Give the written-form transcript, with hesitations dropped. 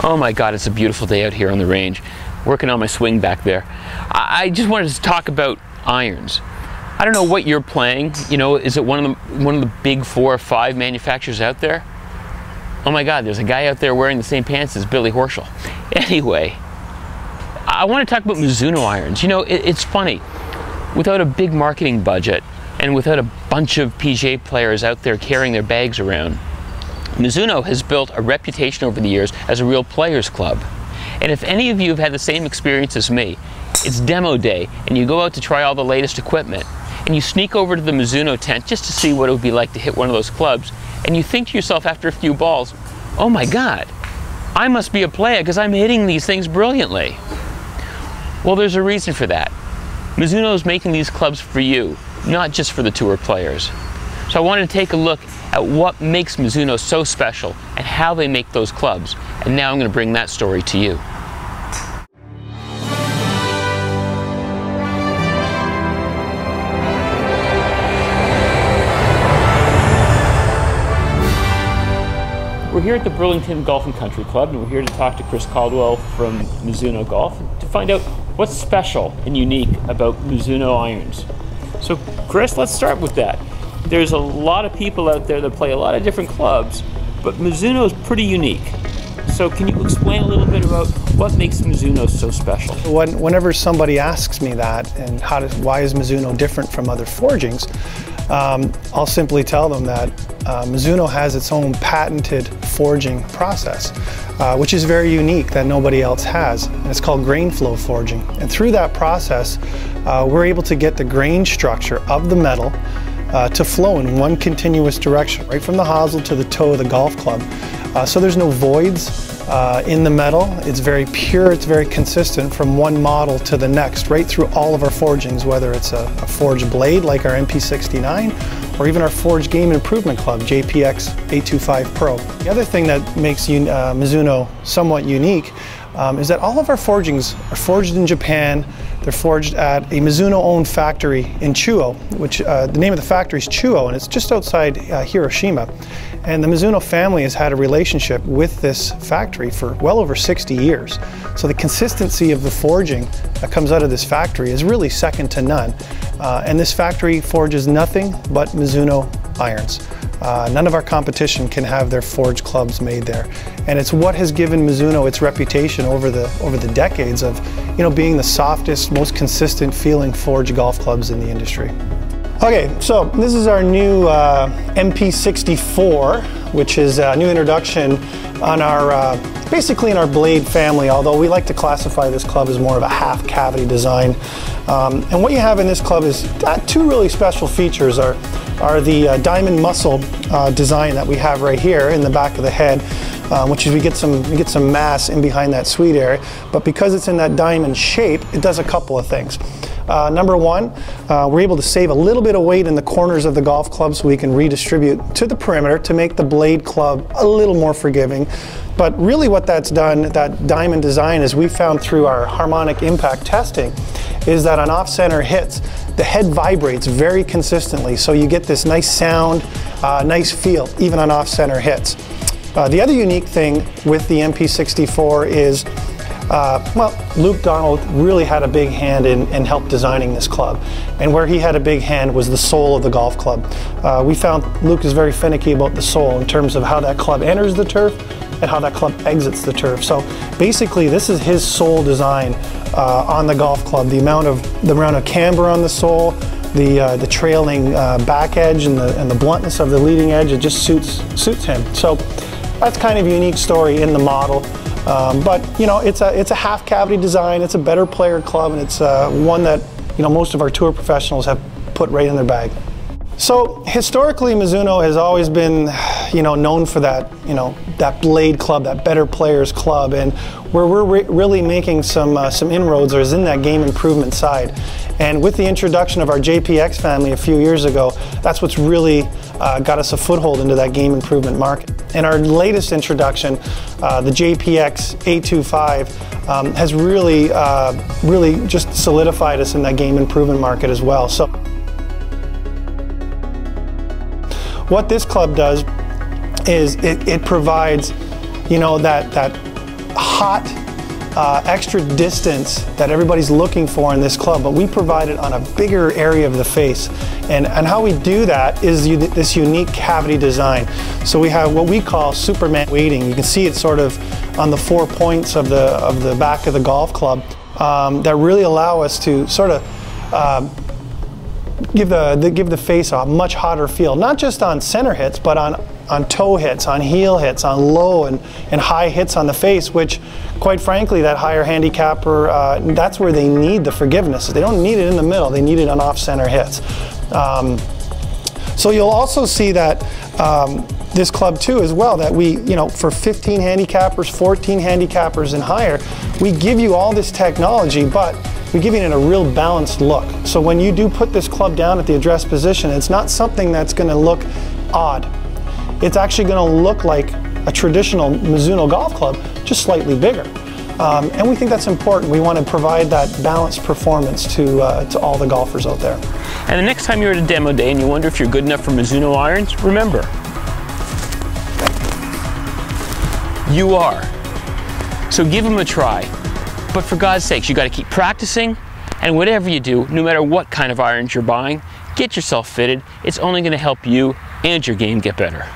Oh my God, it's a beautiful day out here on the range. Working on my swing back there. I just wanted to talk about irons. I don't know what you're playing. You know, is it one of the big 4 or 5 manufacturers out there? Oh my God, there's a guy out there wearing the same pants as Billy Horschel. Anyway, I want to talk about Mizuno irons. You know, it's funny. Without a big marketing budget and without a bunch of PGA players out there carrying their bags around, Mizuno has built a reputation over the years as a real players club. And if any of you have had the same experience as me, it's demo day and you go out to try all the latest equipment and you sneak over to the Mizuno tent just to see what it would be like to hit one of those clubs, and you think to yourself after a few balls, oh my God, I must be a player because I'm hitting these things brilliantly. Well, there's a reason for that. Mizuno is making these clubs for you, not just for the tour players. So I wanted to take a look at what makes Mizuno so special and how they make those clubs. And now I'm going to bring that story to you. We're here at the Burlington Golf and Country Club, and we're here to talk to Chris Caldwell from Mizuno Golf to find out what's special and unique about Mizuno irons. So Chris, let's start with that. There's a lot of people out there that play a lot of different clubs, but Mizuno is pretty unique. So can you explain a little bit about what makes Mizuno so special? Whenever somebody asks me that, and why is Mizuno different from other forgings, I'll simply tell them that Mizuno has its own patented forging process, which is very unique, that nobody else has. And it's called grain flow forging. And through that process, we're able to get the grain structure of the metal to flow in one continuous direction, right from the hosel to the toe of the golf club. So there's no voids in the metal. It's very pure, it's very consistent from one model to the next, right through all of our forgings, whether it's a forged blade like our MP64 or even our forged game improvement club, JPX825 Pro. The other thing that makes Mizuno somewhat unique is that all of our forgings are forged in Japan. They're forged at a Mizuno-owned factory in Chuo, which the name of the factory is Chuo, and it's just outside Hiroshima. And the Mizuno family has had a relationship with this factory for well over 60 years. So the consistency of the forging that comes out of this factory is really second to none. And this factory forges nothing but Mizuno irons. None of our competition can have their forged clubs made there. And it's what has given Mizuno its reputation over the decades of, you know, being the softest, most consistent feeling forged golf clubs in the industry. Okay, so this is our new MP64, which is a new introduction on our, basically in our blade family, although we like to classify this club as more of a half cavity design. And what you have in this club is two really special features are the diamond muscle design that we have right here in the back of the head, which is we get some mass in behind that sweet area, but because it's in that diamond shape, it does a couple of things. Number one, we're able to save a little bit of weight in the corners of the golf club so we can redistribute to the perimeter to make the blade club a little more forgiving. But really what that's done, that diamond design, is we found through our harmonic impact testing, is that on off-center hits, the head vibrates very consistently, so you get this nice sound, nice feel, even on off-center hits. The other unique thing with the MP64 is well, Luke Donald really had a big hand in help designing this club. And where he had a big hand was the sole of the golf club. We found Luke is very finicky about the sole in terms of how that club enters the turf and how that club exits the turf. So basically this is his sole design on the golf club. The amount of camber on the sole, the trailing back edge and the bluntness of the leading edge, it just suits him. So that's kind of a unique story in the model. But you know, it's a half cavity design. It's a better player club, and it's one that, you know, most of our tour professionals have put right in their bag. So historically, Mizuno has always been, you know, known for that, you know, that blade club, that better players club, and where we're really making some inroads is in that game improvement side. And with the introduction of our JPX family a few years ago, that's what's really got us a foothold into that game improvement market. And our latest introduction, the JPX825, has really just solidified us in that game improvement market as well. So what this club does is it provides, you know, that hot, extra distance that everybody's looking for in this club, but we provide it on a bigger area of the face. And how we do that is this unique cavity design. So we have what we call Superman weighting. You can see it sort of on the 4 points of the back of the golf club that really allow us to sort of give the face a much hotter feel, not just on center hits, but on toe hits, on heel hits, on low and high hits on the face, which quite frankly that higher handicapper, that's where they need the forgiveness. They don't need it in the middle, they need it on off-center hits. So you'll also see that this club too as well, that we, for 15 handicappers, 14 handicappers and higher, we give you all this technology, but we give it in a real balanced look. So when you do put this club down at the address position, it's not something that's going to look odd. It's actually going to look like a traditional Mizuno golf club, just slightly bigger. And we think that's important. We want to provide that balanced performance to all the golfers out there. And the next time you're at a demo day and you wonder if you're good enough for Mizuno irons, remember, you are. So give them a try. But for God's sakes, you got to keep practicing, and whatever you do, no matter what kind of irons you're buying, get yourself fitted. It's only going to help you and your game get better.